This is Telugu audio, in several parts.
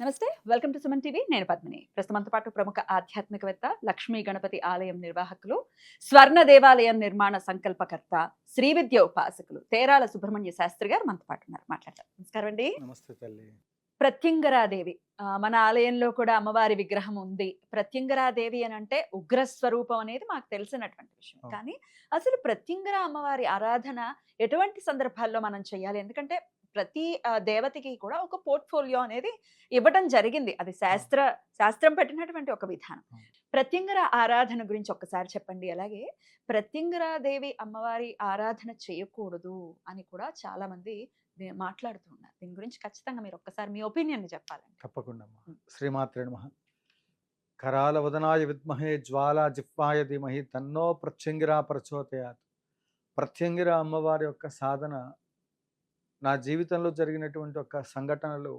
నమస్తే. Welcome to Suman TV. నేను పద్మిని. ప్రస్తుతంతో పాటు ప్రముఖ ఆధ్యాత్మికవేత్త, లక్ష్మీ గణపతి ఆలయం నిర్వాహకులు, స్వర్ణ దేవాలయం నిర్మాణ సంకల్పకర్త, శ్రీ విద్య ఉపాసకులు తేరాల సుబ్రహ్మణ్య శాస్త్రి గారు మనతో పాటు ఉన్నారు. మాట్లాడతారు. నమస్కారం అండి. నమస్తే తల్లి. ప్రత్యంగరాదేవి మన ఆలయంలో కూడా అమ్మవారి విగ్రహం ఉంది. ప్రత్యంగరాదేవి అని అంటే ఉగ్ర స్వరూపం అనేది మాకు తెలిసినటువంటి విషయం. అవును. కానీ అసలు ప్రత్యంగర అమ్మవారి ఆరాధన ఎటువంటి సందర్భాల్లో మనం చేయాలి? ఎందుకంటే ప్రతి దేవతకి కూడా ఒక పోర్ట్‌ఫోలియో అనేది ఇవ్వడం జరిగింది. అది శాస్త్రం పెట్టినటువంటి ఒక విధానం. అవును. ప్రత్యంగర ఆరాధన గురించి ఒక్కసారి చెప్పండి. అలాగే ప్రత్యంగరాదేవి అమ్మవారి ఆరాధన చేయకూడదు అని కూడా చాలా మంది మాట్లాడుతూ ఉన్నారు. దీని గురించి ఖచ్చితంగా మీరు ఒక్కసారి మీ ఒపీనియన్ చెప్పాలండి. తప్పకుండా అమ్మా. హ్మ్. శ్రీమాత్రే నమః. కరాల వదనాయ విద్మహే జ్వాలా జిహ్వాయ ధీమహి తన్నో ప్రత్యంగిరా ప్రచోదయాత్. ప్రత్యంగిర అమ్మవారి యొక్క సాధన నా జీవితంలో జరిగినటువంటి ఒక సంఘటనలు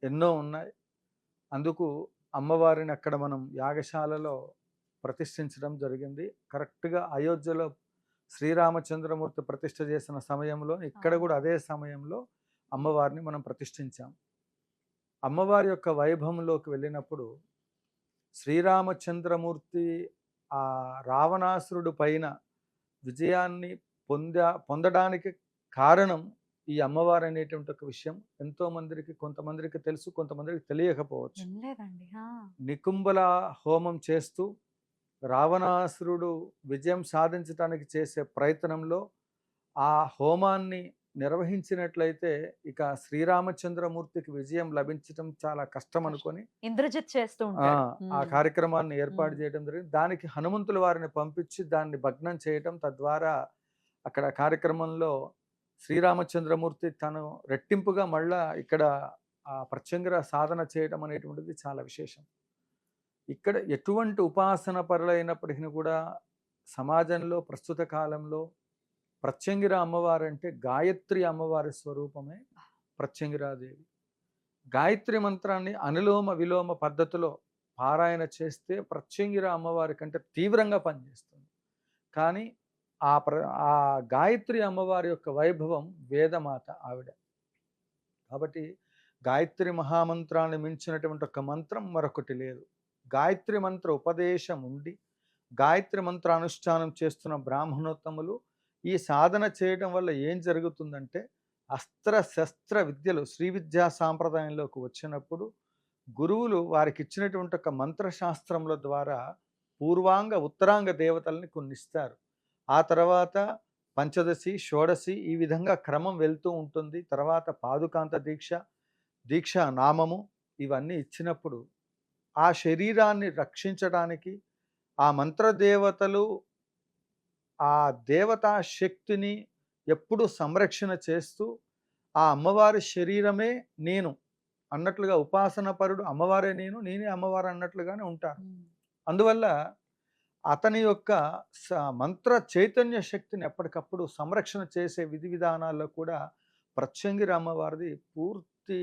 ఎన్నో ఉన్నాయి. అందుకు అమ్మవారిని అక్కడ మనం యాగశాలలో ప్రతిష్ఠించడం జరిగింది. కరెక్ట్‌గా అయోధ్యలో శ్రీరామచంద్రమూర్తి ప్రతిష్ఠ చేసిన సమయంలో ఇక్కడ కూడా అదే సమయంలో అమ్మవారిని మనం ప్రతిష్ఠించాం. అమ్మవారి యొక్క వైభవంలోకి వెళ్ళినప్పుడు శ్రీరామచంద్రమూర్తి ఆ రావణాసురుడు పైన విజయాన్ని పొందడానికి కారణం ఈ అమ్మవారు అనేటువంటి ఒక విషయం కొంతమందికి తెలుసు, కొంతమందికి తెలియకపోవచ్చు. వినలేదండి. నికుంభల హోమం చేస్తూ రావణాసురుడు విజయం సాధించడానికి చేసే ప్రయత్నంలో ఆ హోమాన్ని నిర్వహించినట్లయితే ఇక శ్రీరామచంద్రమూర్తికి విజయం లభించటం చాలా కష్టం అనుకొని ఇంద్రజిత్ చేస్తూ ఆ ఉంటాడు. ఆ కార్యక్రమాన్ని హ్మ్. ఏర్పాటు చేయడం జరిగింది. దానికి హనుమంతుల వారిని పంపించి దాన్ని భగ్నం చేయటం, తద్వారా అక్కడ కార్యక్రమంలో శ్రీరామచంద్రమూర్తి తను రెట్టింపుగా మళ్ళా ఇక్కడ ఆ ప్రత్యంగర సాధన చేయడం అనేటువంటిది చాలా విశేషం. ఇక్కడ ఎటువంటి ఉపాసన పరులైనప్పటికీ కూడా సమాజంలో ప్రస్తుత కాలంలో ప్రత్యంగిర అమ్మవారంటే గాయత్రి అమ్మవారి స్వరూపమే ప్రత్యంగిరాదేవి. గాయత్రి మంత్రాన్ని అనులోమ విలోమ పద్ధతిలో పారాయణ చేస్తే ప్రత్యంగిర అమ్మవారి కంటే తీవ్రంగా పనిచేస్తుంది. కానీ ఆ గాయత్రి అమ్మవారి యొక్క వైభవం వేదమాత ఆవిడ. కాబట్టి గాయత్రి మహామంత్రాన్ని మించినటువంటి ఒక మంత్రం మరొకటి లేదు. గాయత్రి మంత్ర ఉపదేశం ఉండి గాయత్రి మంత్ర అనుష్ఠానం చేస్తున్న బ్రాహ్మణోత్తములు ఈ సాధన చేయడం వల్ల ఏం జరుగుతుందంటే అస్త్ర శస్త్ర విద్యలు శ్రీ విద్యా సాంప్రదాయంలోకి వచ్చినప్పుడు గురువులు వారికి ఇచ్చినటువంటి ఒక మంత్రశాస్త్రముల ద్వారా పూర్వాంగ ఉత్తరాంగ దేవతల్ని కొన్ని ఇస్తారు. ఆ తర్వాత పంచదశి షోడశి ఈ విధంగా క్రమం వెళ్తూ ఉంటుంది. తర్వాత పాదుకాంత దీక్ష నామము ఇవన్నీ ఇచ్చినప్పుడు ఆ శరీరాన్ని రక్షించడానికి ఆ మంత్రదేవతలు ఆ దేవతా శక్తిని ఎప్పుడు సంరక్షణ చేస్తూ ఆ అమ్మవారి శరీరమే నేను అన్నట్లుగా ఉపాసన పరుడు అమ్మవారే నేనే అమ్మవారు అన్నట్లుగానే ఉంటారు. అందువల్ల అతని యొక్క మంత్ర చైతన్య శక్తిని ఎప్పటికప్పుడు సంరక్షణ చేసే విధి విధానాల్లో కూడా ప్రత్యంగిరి అమ్మవారిది పూర్తి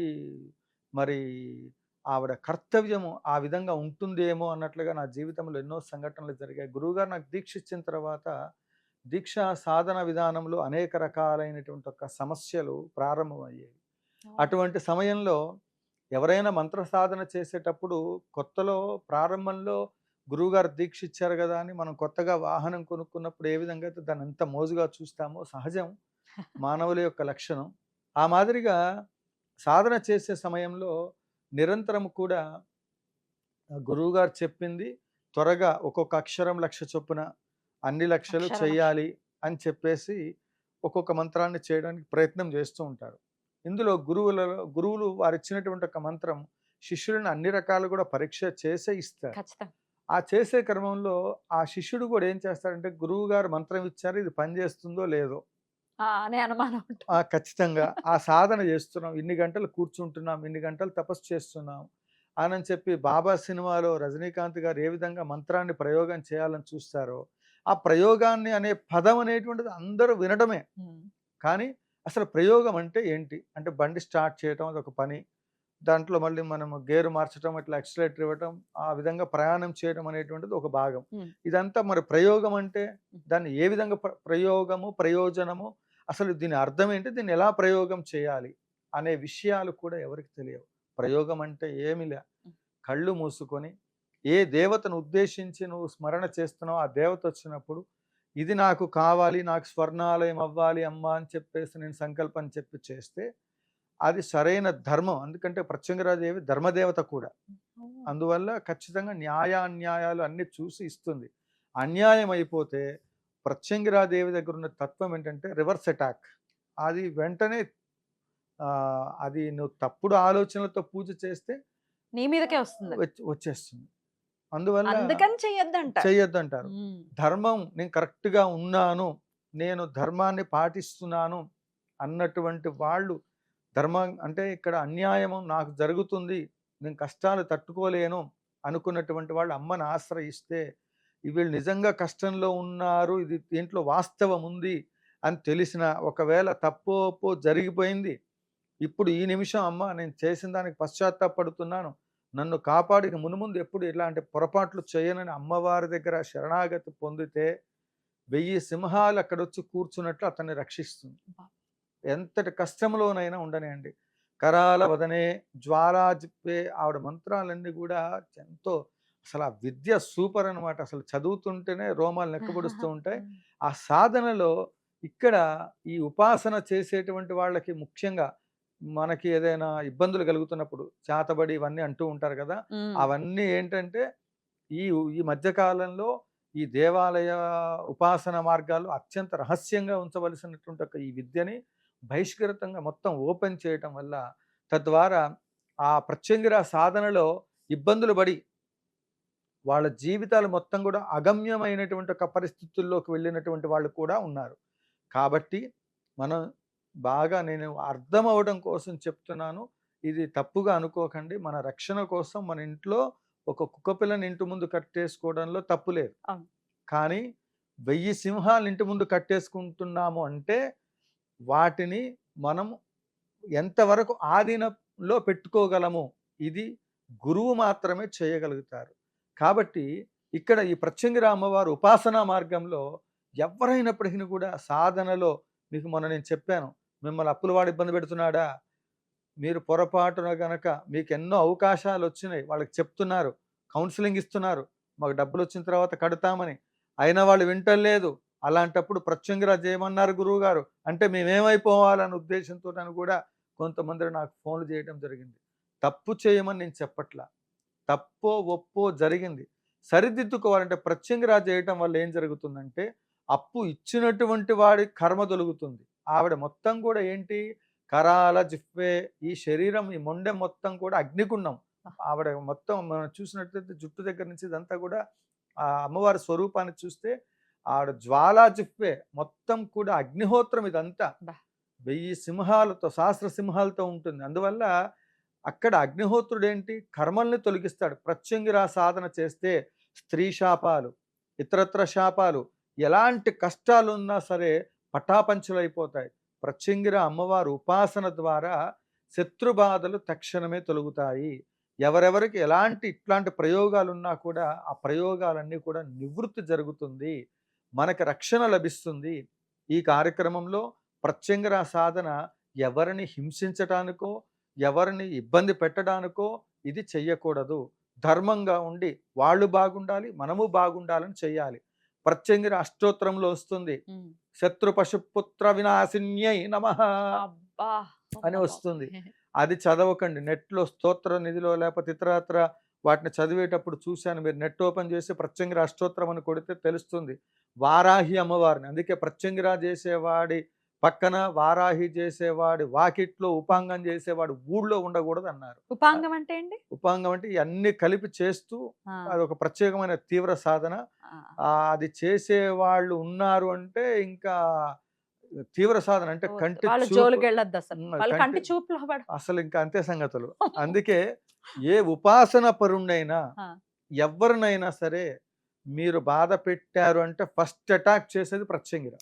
మరి ఆవిడ కర్తవ్యము ఆ విధంగా ఉంటుందేమో అన్నట్లుగా నా జీవితంలో ఎన్నో సంఘటనలు జరిగాయి. గురువుగారు నాకు దీక్ష ఇచ్చిన తర్వాత దీక్షా సాధన విధానంలో అనేక రకాలైనటువంటి ఒక సమస్యలు ప్రారంభమయ్యాయి. అటువంటి సమయంలో ఎవరైనా మంత్ర సాధన చేసేటప్పుడు కొత్తలో ప్రారంభంలో గురువుగారు దీక్ష ఇచ్చారు కదా అని మనం కొత్తగా వాహనం కొనుక్కున్నప్పుడు ఏ విధంగా అయితే దాన్ని ఎంత మోజుగా చూస్తామో సహజం, మానవుల యొక్క లక్షణం. ఆ మాదిరిగా సాధన చేసే సమయంలో నిరంతరం కూడా గురువుగారు చెప్పింది త్వరగా ఒక్కొక్క అక్షరం లక్ష చొప్పున అన్ని లక్షలు చేయాలి అని చెప్పేసి ఒక్కొక్క మంత్రాన్ని చేయడానికి ప్రయత్నం చేస్తూ ఉంటారు. ఇందులో గురువులు వారు ఇచ్చినటువంటి ఒక మంత్రం శిష్యులను అన్ని రకాలు కూడా పరీక్ష చేసే ఇస్తారు. ఆ చేసే క్రమంలో ఆ శిష్యుడు కూడా ఏం చేస్తాడంటే గురువు గారు మంత్రం ఇచ్చారు, ఇది పనిచేస్తుందో లేదో అనే అనుమానం. ఖచ్చితంగా ఆ సాధన చేస్తున్నాం, ఇన్ని గంటలు కూర్చుంటున్నాం, ఇన్ని గంటలు తపస్సు చేస్తున్నాం అని చెప్పి బాబా సినిమాలో రజనీకాంత్ గారు ఏ విధంగా మంత్రాన్ని ప్రయోగం చేయాలని చూస్తారో ఆ ప్రయోగాన్ని అనే పదం అనేటువంటిది అందరూ వినడమే. కానీ అసలు ప్రయోగం అంటే ఏంటి అంటే బండి స్టార్ట్ చేయటం అది ఒక పని, దాంట్లో మళ్ళీ మనం గేరు మార్చడం, ఇట్లా ఎక్సలేటర్ ఇవ్వటం, ఆ విధంగా ప్రయాణం చేయడం అనేటువంటిది ఒక భాగం. ఇదంతా మరి ప్రయోగం అంటే దాన్ని ఏ విధంగా ప్రయోగము ప్రయోజనము, అసలు దీని అర్థం ఏంటి, దీన్ని ఎలా ప్రయోగం చేయాలి అనే విషయాలు కూడా ఎవరికి తెలియవు. ప్రయోగం అంటే ఏమిలే, కళ్ళు మూసుకొని ఏ దేవతను ఉద్దేశించి నువ్వు స్మరణ చేస్తున్నావు ఆ దేవత వచ్చినప్పుడు ఇది నాకు కావాలి, నాకు స్వర్ణాలయం అవ్వాలి అమ్మా అని చెప్పేసి నేను సంకల్పం చెప్పి చేస్తే అది సరైన ధర్మం. ఎందుకంటే ప్రత్యంగరాదేవి ధర్మదేవత కూడా. అందువల్ల ఖచ్చితంగా న్యాయాన్యాయాలు అన్ని చూసి ఇస్తుంది. అన్యాయం అయిపోతే ప్రత్యంగిరాదేవి దగ్గర ఉన్న తత్వం ఏంటంటే రివర్స్ అటాక్. అది వెంటనే అది నువ్వు తప్పుడు ఆలోచనలతో పూజ చేస్తే నీ మీదకే వస్తుంది. వచ్చేస్తుంది. అందువల్ల అందుకని చెయ్యొద్దంటారు. ధర్మం నేను కరెక్ట్గా ఉన్నాను, నేను ధర్మాన్ని పాటిస్తున్నాను అన్నటువంటి వాళ్ళు, ధర్మం అంటే ఇక్కడ అన్యాయం నాకు జరుగుతుంది, నేను కష్టాలు తట్టుకోలేను అనుకున్నటువంటి వాళ్ళు అమ్మని ఆశ్రయిస్తే వీళ్ళు నిజంగా కష్టంలో ఉన్నారు, ఇది దీంట్లో వాస్తవం ఉంది అని తెలిసిన, ఒకవేళ తప్పో జరిగిపోయింది, ఇప్పుడు ఈ నిమిషం అమ్మ నేను చేసిన దానికి పశ్చాత్తాపడుతున్నాను, నన్ను కాపాడికి మునుముందు ఎప్పుడు ఇలాంటి పొరపాట్లు చేయనని అమ్మవారి దగ్గర శరణాగతి పొందితే 1000 సింహాలు అక్కడొచ్చి కూర్చున్నట్లు అతన్ని రక్షిస్తుంది. ఎంతటి కష్టంలోనైనా ఉండనియండి. కరాల వదనే జ్వాలాజిప్పే ఆవిడ మంత్రాలన్నీ కూడా ఎంతో, అసలు ఆ విద్య సూపర్ అనమాట. అసలు చదువుతుంటేనే రోమాలు నెక్కబడుస్తూ ఉంటాయి. ఆ సాధనలో ఇక్కడ ఈ ఉపాసన చేసేటువంటి వాళ్ళకి ముఖ్యంగా మనకి ఏదైనా ఇబ్బందులు కలుగుతున్నప్పుడు చేతబడి ఇవన్నీ అంటూ ఉంటారు కదా, అవన్నీ ఏంటంటే ఈ ఈ మధ్యకాలంలో ఈ దేవాలయ ఉపాసన మార్గాలు అత్యంత రహస్యంగా ఉంచవలసినటువంటి ఒక ఈ విద్యని బహిష్కృతంగా మొత్తం ఓపెన్ చేయటం వల్ల తద్వారా ఆ ప్రత్యంగిర సాధనలో ఇబ్బందులు పడి వాళ్ళ జీవితాలు మొత్తం కూడా అగమ్యమైనటువంటి ఒక పరిస్థితుల్లోకి వెళ్ళినటువంటి వాళ్ళు కూడా ఉన్నారు. కాబట్టి మనం బాగా, నేను అర్థం అవడం కోసం చెప్తున్నాను, ఇది తప్పుగా అనుకోకండి. మన రక్షణ కోసం మన ఇంట్లో ఒక కుక్క పిల్లని ఇంటి ముందు కట్టేసుకోవడంలో తప్పు లేదు. కానీ 1000 సింహాలు ఇంటి ముందు కట్టేసుకుంటున్నాము అంటే వాటిని మనం ఎంతవరకు ఆధీనంలో పెట్టుకోగలము, ఇది గురువు మాత్రమే చేయగలుగుతారు. కాబట్టి ఇక్కడ ఈ ప్రత్యంగిర అమ్మవారు ఉపాసనా మార్గంలో ఎవరైనప్పటికీ కూడా సాధనలో, మీకు మొన్న నేను చెప్పాను, మిమ్మల్ని అప్పుల వాడు ఇబ్బంది పెడుతున్నాడా, మీరు పొరపాటున గనక మీకు ఎన్నో అవకాశాలు వచ్చినాయి, వాళ్ళకి చెప్తున్నారు, కౌన్సిలింగ్ ఇస్తున్నారు, మాకు డబ్బులు వచ్చిన తర్వాత కడతామని, అయినా వాళ్ళు వింటలేదు. అలాంటప్పుడు ప్రత్యంగిర చేయమన్నారు గురువు గారు అంటే మేమేమైపోవాలనే ఉద్దేశంతో కూడా కొంతమంది నాకు ఫోన్లు చేయడం జరిగింది. తప్పు చేయమని నేను చెప్పట్లా, తప్పో ఒప్పో జరిగింది, సరిదిద్దుకోవాలంటే ప్రత్యంగిర చేయటం వల్ల ఏం జరుగుతుందంటే అప్పు ఇచ్చినటువంటి వాడి కర్మ దొలుగుతుంది. ఆవిడ మొత్తం కూడా ఏంటి, కరాల జిఫ్వే, ఈ శరీరం ఈ మొండె మొత్తం కూడా అగ్నికుండం. ఆవిడ మొత్తం మనం చూసినట్లయితే జుట్టు దగ్గర నుంచి ఇదంతా కూడా ఆ అమ్మవారి స్వరూపాన్ని చూస్తే ఆవిడ జ్వాలా జిఫ్వే మొత్తం కూడా అగ్నిహోత్రం ఇదంతా. 1000 సింహాలతో, సహస్ర సింహాలతో ఉంటుంది. అందువల్ల అక్కడ అగ్నిహోత్రుడు ఏంటి, కర్మల్ని తొలగిస్తాడు. ప్రత్యంగిర సాధన చేస్తే స్త్రీ శాపాలు, ఇతరత్ర శాపాలు, ఎలాంటి కష్టాలు ఉన్నా సరే పటాపంచలైపోతాయి. ప్రత్యంగిర అమ్మవారు ఉపాసన ద్వారా శత్రుబాధలు తక్షణమే తొలగుతాయి. ఎవరెవరికి ఎలాంటి ఇట్లాంటి ప్రయోగాలు ఉన్నా కూడా ఆ ప్రయోగాలన్నీ కూడా నివృత్తి జరుగుతుంది, మనకి రక్షణ లభిస్తుంది. ఈ కార్యక్రమంలో ప్రత్యంగిర సాధన ఎవరిని హింసించటానికో ఎవరిని ఇబ్బంది పెట్టడానికో ఇది చెయ్యకూడదు. ధర్మంగా ఉండి వాళ్ళు బాగుండాలి, మనము బాగుండాలని చెయ్యాలి. ప్రత్యంగిర అష్టోత్తరంలో వస్తుంది, శత్రు పశుపుత్ర వినాశిన్యై నమః అని వస్తుంది. అది చదవకండి, నెట్లో స్తోత్ర నిధిలో లేకపోతే ఇతరత్ర వాటిని చదివేటప్పుడు చూశాను, మీరు నెట్ ఓపెన్ చేసి ప్రత్యంగిర అష్టోత్తరం అని కొడితే తెలుస్తుంది. వారాహి అమ్మవారిని, అందుకే ప్రత్యంగిర చేసేవాడి పక్కన వారాహి చేసేవాడి వాకిట్లో ఉపాంగం చేసేవాడు ఊళ్ళో ఉండకూడదు అన్నారు. ఉపాంగం అంటే ఏంటి? ఉపాంగం అంటే ఇవన్నీ కలిపి చేస్తూ అది ఒక ప్రత్యేకమైన తీవ్ర సాధన. అది చేసే వాళ్ళు ఉన్నారు అంటే ఇంకా తీవ్ర సాధన అంటే కంటి అసలు ఇంకా అంతే సంగతులు. అందుకే ఏ ఉపాసన పరుణ్ణైనా ఎవరినైనా సరే మీరు బాధ పెట్టారు అంటే ఫస్ట్ అటాక్ చేసేది ప్రత్యంగిర.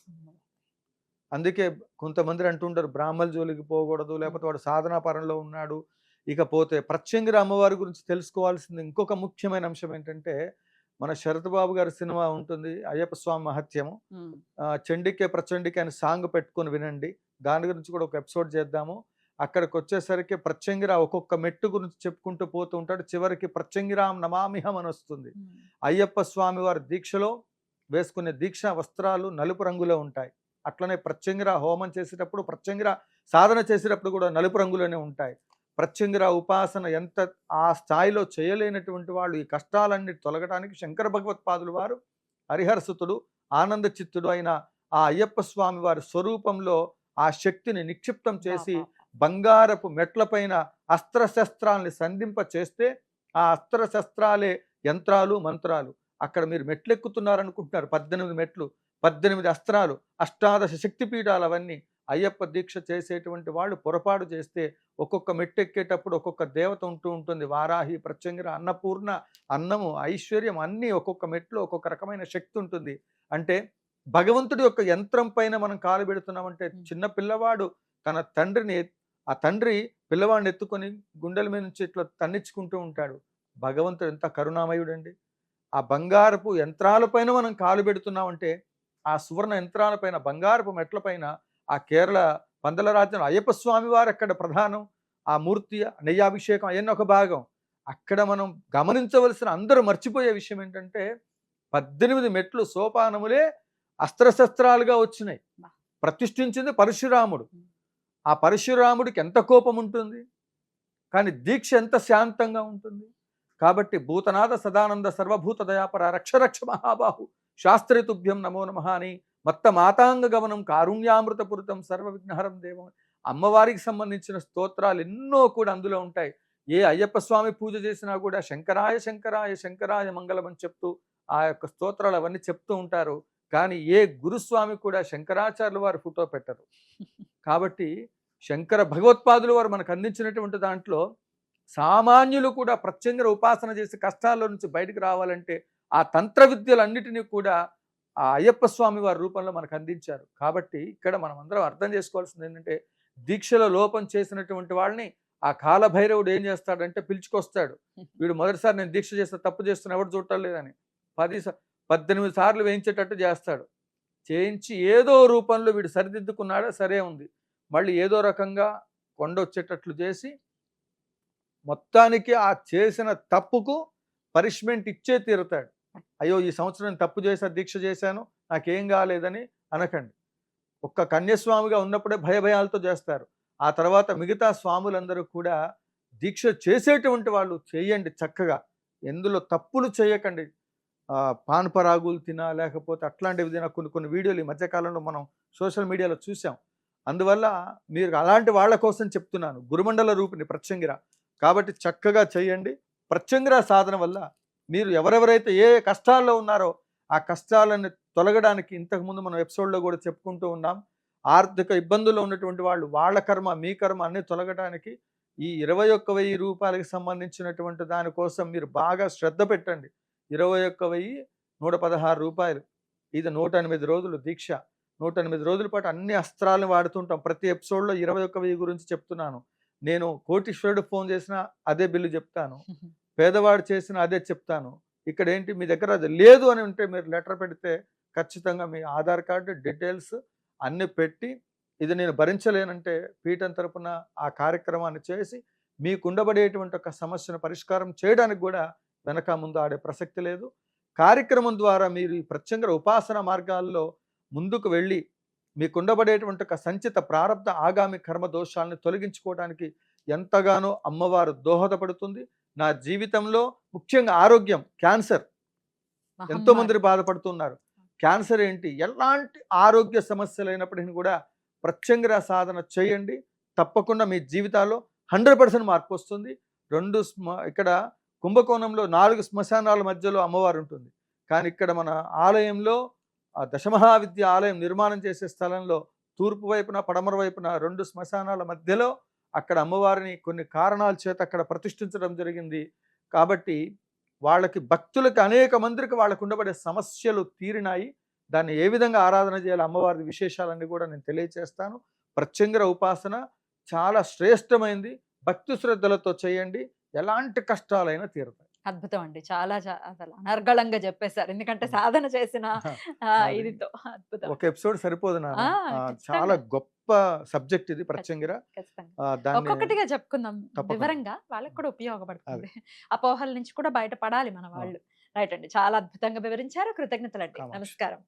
అందుకే కొంతమంది అంటుంటారు బ్రాహ్మణ జోలికి పోకూడదు, లేకపోతే వాడు సాధనా పరంలో ఉన్నాడు. ఇకపోతే ప్రత్యంగిర అమ్మవారి గురించి తెలుసుకోవాల్సింది ఇంకొక ముఖ్యమైన అంశం ఏంటంటే, మన శరత్ బాబు గారి సినిమా ఉంటుంది అయ్యప్ప స్వామి మహత్యము, చండికే ప్రచండికే అని సాంగ్ పెట్టుకొని వినండి. దాని గురించి కూడా ఒక ఎపిసోడ్ చేద్దాము. అక్కడికి వచ్చేసరికి ప్రత్యంగిర ఒక్కొక్క మెట్టు గురించి చెప్పుకుంటూ పోతూ ఉంటాడు. చివరికి ప్రత్యంగిరాం నమామిహం అని వస్తుంది. అయ్యప్ప స్వామి వారి దీక్షలో వేసుకునే దీక్ష వస్త్రాలు నలుపు రంగులో ఉంటాయి. అట్లనే ప్రత్యంగిర హోమం చేసేటప్పుడు, ప్రత్యంగిర సాధన చేసేటప్పుడు కూడా నలుపు రంగులోనే ఉంటాయి. ప్రత్యంగిర ఉపాసన ఎంత ఆ స్థాయిలో చేయలేనటువంటి వాళ్ళు ఈ కష్టాలన్నీ తొలగడానికి శంకర భగవత్పాదులు వారు హరిహరసుతుడు ఆనంద చిత్తుడు అయిన ఆ అయ్యప్ప స్వామి వారి స్వరూపంలో ఆ శక్తిని నిక్షిప్తం చేసి బంగారపు మెట్లపైన అస్త్రశస్త్రాల్ని సంధింప చేస్తే ఆ అస్త్రశస్త్రాలే యంత్రాలు మంత్రాలు. అక్కడ మీరు మెట్లెక్కుతున్నారనుకుంటున్నారు, 18 మెట్లు, 18 అస్త్రాలు, అష్టాదశ శక్తిపీఠాలు. అవన్నీ అయ్యప్ప దీక్ష చేసేటువంటి వాళ్ళు పొరపాటు చేస్తే ఒక్కొక్క మెట్టు ఎక్కేటప్పుడు ఒక్కొక్క దేవత ఉంటూ ఉంటుంది. వారాహి, ప్రత్యంగిర, అన్నపూర్ణ, అన్నము, ఐశ్వర్యం అన్నీ ఒక్కొక్క మెట్లో ఒక్కొక్క రకమైన శక్తి ఉంటుంది. అంటే భగవంతుడి యొక్క యంత్రం పైన మనం కాలు పెడుతున్నామంటే చిన్న పిల్లవాడు తన తండ్రిని, ఆ తండ్రి పిల్లవాడిని ఎత్తుకొని గుండెల మీద నుంచి ఇట్లా తన్నించుకుంటూ ఉంటాడు. భగవంతుడు ఎంత కరుణామయుడండి. ఆ బంగారపు యంత్రాలపైన మనం కాలు పెడుతున్నామంటే ఆ సువర్ణ యంత్రాలపైన, బంగారపు మెట్లపైన ఆ కేరళ పందల రాజ్యం అయ్యప్ప స్వామి వారు అక్కడ ప్రధానం. ఆ మూర్తి నెయ్యాభిషేకం అవన్నీ ఒక భాగం. అక్కడ మనం గమనించవలసిన, అందరూ మర్చిపోయే విషయం ఏంటంటే 18 మెట్లు సోపానములే అస్త్రశస్త్రాలుగా వచ్చినాయి. ప్రతిష్ఠించింది పరశురాముడు. ఆ పరశురాముడికి ఎంత కోపం ఉంటుంది, కానీ దీక్ష ఎంత శాంతంగా ఉంటుంది. కాబట్టి భూతనాథ సదానంద సర్వభూత దయాపర రక్ష రక్ష మహాబాహు శాస్త్రి తుభ్యం నమో నమః అని మత్త మాతాంగ గమనం కారుణ్యామృతపురితం సర్వ విఘ్నహరం దేవం. అమ్మవారికి సంబంధించిన స్తోత్రాలు ఎన్నో కూడా అందులో ఉంటాయి. ఏ అయ్యప్ప స్వామి పూజ చేసినా కూడా శంకరాయ శంకరాయ శంకరాయ మంగళం అని చెప్తూ ఆ యొక్క స్తోత్రాలు అవన్నీ చెప్తూ ఉంటారు. కానీ ఏ గురుస్వామి కూడా శంకరాచార్యుల వారి ఫోటో పెట్టరు. కాబట్టి శంకర భగవత్పాదులు వారు మనకు అందించినటువంటి దాంట్లో సామాన్యులు కూడా ప్రత్యంగిర ఉపాసన చేసి కష్టాల్లో నుంచి బయటకు రావాలంటే ఆ తంత్ర విద్యలన్నిటినీ కూడా ఆ అయ్యప్ప స్వామి వారి రూపంలో మనకు అందించారు. కాబట్టి ఇక్కడ మనం అందరం అర్థం చేసుకోవాల్సింది ఏంటంటే, దీక్షలో లోపం చేసినటువంటి వాళ్ళని ఆ కాలభైరవుడు ఏం చేస్తాడంటే పిలుచుకొస్తాడు. వీడు మొదటిసారి నేను దీక్ష చేస్తే తప్పు చేస్తున్నా, ఎవరు చూడటం లేదని 18 సార్లు వేయించేటట్టు చేస్తాడు. చేయించి ఏదో రూపంలో వీడు సరిదిద్దుకున్నాడా, సరే ఉంది, మళ్ళీ ఏదో రకంగా కొండ వచ్చేటట్లు చేసి మొత్తానికి ఆ చేసిన తప్పుకు పనిష్మెంట్ ఇచ్చే తీరుతాడు. అయ్యో ఈ సంవత్సరం నేను తప్పు చేశా, దీక్ష చేశాను, నాకేం కాలేదని అనకండి. ఒక్క కన్యస్వామిగా ఉన్నప్పుడే భయభయాలతో చేస్తారు. ఆ తర్వాత మిగతా స్వాములందరూ కూడా దీక్ష చేసేటువంటి వాళ్ళు చేయండి చక్కగా, ఎందులో తప్పులు చేయకండి. పాన్పరాగులు తినా లేకపోతే అట్లాంటివి తినా కొన్ని వీడియోలు ఈ మధ్యకాలంలో మనం సోషల్ మీడియాలో చూసాం. అందువల్ల మీరు అలాంటి వాళ్ళ కోసం చెప్తున్నాను. గురుమండల రూపిణి ప్రత్యంగిర కాబట్టి చక్కగా చేయండి. ప్రత్యంగిర సాధన వల్ల మీరు ఎవరెవరైతే ఏ కష్టాల్లో ఉన్నారో ఆ కష్టాలను తొలగడానికి ఇంతకుముందు మనం ఎపిసోడ్లో కూడా చెప్పుకుంటూ ఉన్నాం. ఆర్థిక ఇబ్బందుల్లో ఉన్నటువంటి వాళ్ళు, వాళ్ళ కర్మ మీ కర్మ అన్నీ తొలగడానికి ఈ 21,000 రూపాయలకి సంబంధించినటువంటి దానికోసం మీరు బాగా శ్రద్ధ పెట్టండి. 21,116 రూపాయలు. ఇది 108 రోజులు దీక్ష. 108 రోజుల పాటు అన్ని అస్త్రాలను వాడుతుంటాం. ప్రతి ఎపిసోడ్లో 21,000 గురించి చెప్తున్నాను. నేను కోటీశ్వరుడు ఫోన్ చేసినా అదే బిల్లు చెప్తాను, పేదవాడు చేసిన అదే చెప్తాను. ఇక్కడ ఏంటి, మీ దగ్గర అది లేదు అని ఉంటే మీరు లెటర్ పెడితే ఖచ్చితంగా మీ ఆధార్ కార్డు డీటెయిల్స్ అన్నీ పెట్టి, ఇది నేను భరించలేనంటే పీఠం తరపున ఆ కార్యక్రమాన్ని చేసి మీకు ఉండబడేటువంటి ఒక సమస్యను పరిష్కారం చేయడానికి కూడా వెనక ముందు ఆడే ప్రసక్తి లేదు. కార్యక్రమం ద్వారా మీరు ఈ ప్రత్యంగిర ఉపాసన మార్గాల్లో ముందుకు వెళ్ళి మీకు ఉండబడేటువంటి ఒక సంచిత ప్రారంధ ఆగామి కర్మ దోషాలను తొలగించుకోవడానికి ఎంతగానో అమ్మవారు దోహదపడుతుంది. నా జీవితంలో ముఖ్యంగా ఆరోగ్యం, క్యాన్సర్ ఎంతో మంది బాధపడుతున్నారు. క్యాన్సర్ ఏంటి, ఎలాంటి ఆరోగ్య సమస్యలు అయినప్పటికీ కూడా ప్రత్యంగిర సాధన చేయండి. తప్పకుండా మీ జీవితాల్లో 100% మార్పు వస్తుంది. ఇక్కడ కుంభకోణంలో 4 శ్మశానాల మధ్యలో అమ్మవారు ఉంటుంది. కానీ ఇక్కడ మన ఆలయంలో ఆ దశమహావిద్య ఆలయం నిర్మాణం చేసే స్థలంలో తూర్పు వైపున పడమర వైపున 2 శ్మశానాల మధ్యలో అక్కడ అమ్మవారిని కొన్ని కారణాల చేత అక్కడ ప్రతిష్ఠించడం జరిగింది. కాబట్టి వాళ్ళకి భక్తులకి అనేక మందికి వాళ్ళకు ఉండబడే సమస్యలు తీరినాయి. దాన్ని ఏ విధంగా ఆరాధన చేయాలి, అమ్మవారి విశేషాలన్నీ కూడా నేను తెలియచేస్తాను. ప్రత్యంగిర ఉపాసన చాలా శ్రేష్టమైంది. భక్తి శ్రద్ధలతో చేయండి, ఎలాంటి కష్టాలైనా తీరుతాయి. అద్భుతం అండి. చాలా అసలు అనర్గళంగా చెప్పేశారు. ఎందుకంటే సాధన చేసిన అది ఇదితో అద్భుతం. ఒక ఎపిసోడ్ సరిపోదు నాన్న. ఆ! చాలా ఖచ్చితంగా. గొప్ప సబ్జెక్ట్ ఇది ప్రత్యంగిర. ఖచ్చితంగా. దాన్ని ఒక్కొక్కటిగా చెప్పుకుందాం తప్పకుండా. వివరంగా. వాళ్ళకి కూడా అదే. ఉపయోగపడుతుంది. అపోహల నుంచి కూడా బయటపడాలి మన అవును. వాళ్ళు. రైట్ అండి. చాలా అద్భుతంగా వివరించారు. కృతజ్ఞతలండి. కామాక్షి. నమస్కారం.